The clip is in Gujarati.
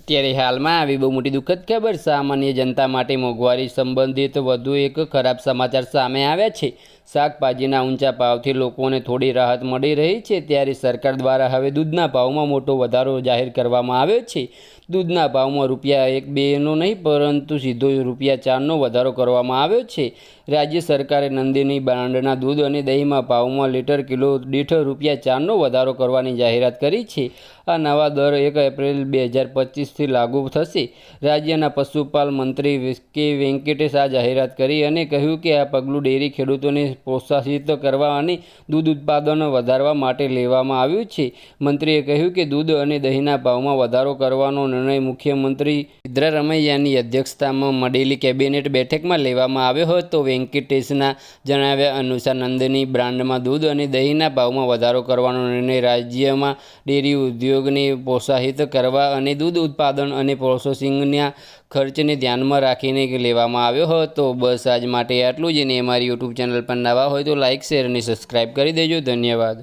ત્યારે હાલમાં આવી બહુ મોટી દુઃખદ ખબર સામાન્ય જનતા માટે મોંઘવારી સંબંધિત વધુ એક ખરાબ સમાચાર સામે આવ્યા છે। શાકભાજીના ઊંચા ભાવથી લોકોને થોડી રાહત મળી રહી છે, ત્યારે સરકાર દ્વારા હવે દૂધના ભાવમાં મોટો વધારો જાહેર કરવામાં આવ્યો છે। દૂધના ભાવમાં ₹1-2નો નહીં પરંતુ સીધો ₹4નો વધારો કરવામાં આવ્યો છે। રાજ્ય સરકારે નંદિની બ્રાન્ડના દૂધ અને દહીંમાં ભાવમાં લીટર કિલો દીઠ ₹4નો વધારો કરવાની જાહેરાત કરી છે। આ નવા દર 1 એપ્રિલ 2025થી લાગુ થશે। રાજ્યના પશુપાલન મંત્રી કે વેંકટેશ આ જાહેરાત કરી અને કહ્યું કે આ પગલું ડેરી ખેડૂતોને પ્રોત્સાહિત કરવા અને દૂધ ઉત્પાદન વધારવા માટે લેવામાં આવ્યું છે। મંત્રીએ કહ્યું કે દૂધ અને દહીંના ભાવમાં વધારો કરવાનો નિર્ણય મુખ્યમંત્રી સિદ્ધારમૈયાની અધ્યક્ષતામાં મળેલી કેબિનેટ બેઠકમાં લેવામાં આવ્યો હતો। વેંકટેશના જણાવ્યા અનુસાર નંદિની બ્રાન્ડમાં દૂધ અને દહીંના ભાવમાં વધારો કરવાનો નિર્ણય રાજ્યમાં ડેરી ઉદ્યોગને પ્રોત્સાહિત કરવા અને દૂધ ઉત્પાદન અને પ્રોસેસિંગના ખર્ચને ધ્યાનમાં રાખીને લેવામાં આવ્યો હતો। બસ આજ માટે આટલું જ। અને અમારી યુટ્યુબ ચેનલ પર નવા હોય તો લાઇક, શેર અને સબસ્ક્રાઈબ કરી દેજો। ધન્યવાદ।